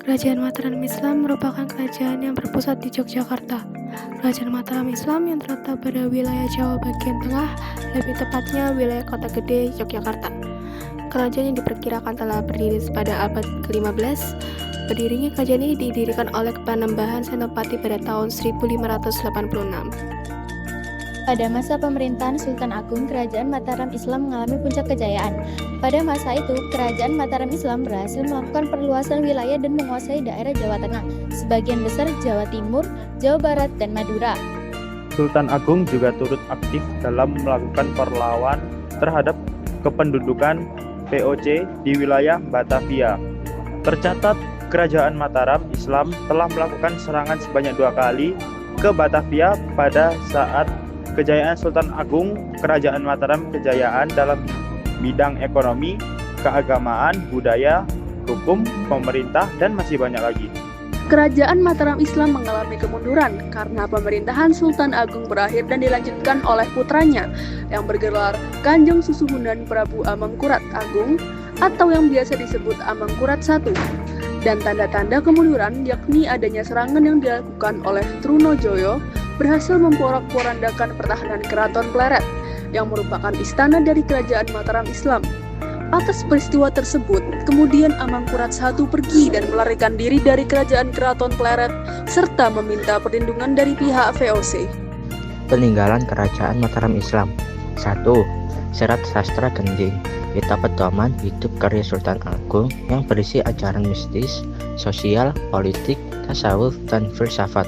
Kerajaan Mataram Islam merupakan kerajaan yang berpusat di Yogyakarta. Kerajaan Mataram Islam yang terletak pada wilayah Jawa bagian tengah, lebih tepatnya wilayah Kota Gede, Yogyakarta. Kerajaan yang diperkirakan telah berdiri pada abad ke-15. Berdirinya kerajaan ini didirikan oleh Panembahan Senopati pada tahun 1586. Pada masa pemerintahan Sultan Agung, Kerajaan Mataram Islam mengalami puncak kejayaan. Pada masa itu, Kerajaan Mataram Islam berhasil melakukan perluasan wilayah dan menguasai daerah Jawa Tengah, sebagian besar Jawa Timur, Jawa Barat, dan Madura. Sultan Agung juga turut aktif dalam melakukan perlawan terhadap kependudukan VOC di wilayah Batavia. Tercatat, Kerajaan Mataram Islam telah melakukan serangan sebanyak 2 kali ke Batavia pada saat kejayaan Sultan Agung. Kerajaan Mataram kejayaan dalam bidang ekonomi, keagamaan, budaya, hukum, pemerintah, dan masih banyak lagi. Kerajaan Mataram Islam mengalami kemunduran karena pemerintahan Sultan Agung berakhir dan dilanjutkan oleh putranya yang bergelar Kanjeng Susuhunan Prabu Amangkurat Agung atau yang biasa disebut Amangkurat I. Dan tanda-tanda kemunduran yakni adanya serangan yang dilakukan oleh Trunojoyo berhasil memporak-porandakan pertahanan Keraton Pleret yang merupakan istana dari Kerajaan Mataram Islam. Atas peristiwa tersebut, kemudian Amangkurat I pergi dan melarikan diri dari Kerajaan Keraton Pleret serta meminta perlindungan dari pihak VOC. Peninggalan Kerajaan Mataram Islam. 1. Serat Sastra Gending, kitab pedoman hidup karya Sultan Agung yang berisi ajaran mistis, sosial, politik, tasawuf, dan filsafat.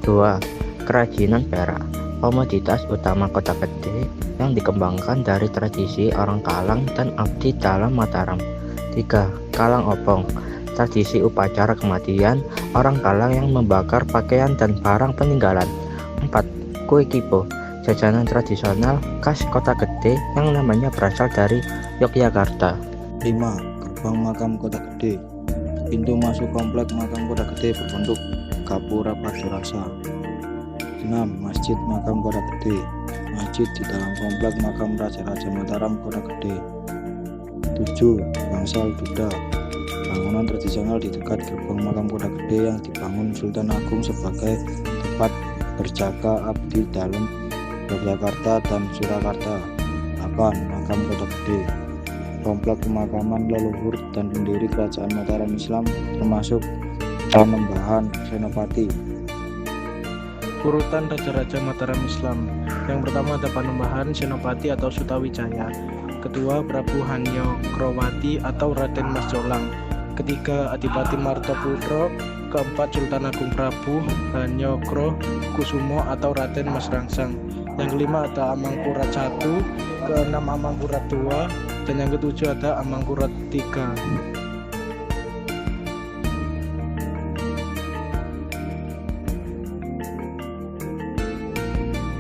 2. Kerajinan perak, komoditas utama Kota Gede yang dikembangkan dari tradisi orang Kalang dan abdi dalam Mataram. 3. Kalang Opong, tradisi upacara kematian orang Kalang yang membakar pakaian dan barang peninggalan. 4. Kue Kipo, jajanan tradisional khas Kota Gede yang namanya berasal dari Yogyakarta. 5. Gerbang Makam Kota Gede, pintu masuk komplek Makam Kota Gede berbentuk gapura padurasa. 6. Masjid Makam Kota Gede, masjid di dalam komplek Makam Raja-Raja Mataram Kota Gede. 7. Bangsal Duda, bangunan tradisional di dekat gerbang Makam Kota Gede yang dibangun Sultan Agung sebagai tempat berjaga abdi dalam Yogyakarta dan Surakarta. 8. Makam Kota Gede, komplek pemakaman leluhur dan pendiri Kerajaan Mataram Islam termasuk Panembahan Senopati. Urutan Raja-Raja Mataram Islam. Yang pertama ada Panembahan Senopati atau Sutawijaya. Kedua Prabu Hanyo Krowati atau Raden Mas Jolang. Ketiga Adipati Martoputro. Keempat Sultan Agung Prabu Hanyo Kusumo atau Raden Mas Rangsang. Yang kelima ada Amangkurat I. Keenam Amangkurat II. Dan yang ketujuh ada Amangkurat III.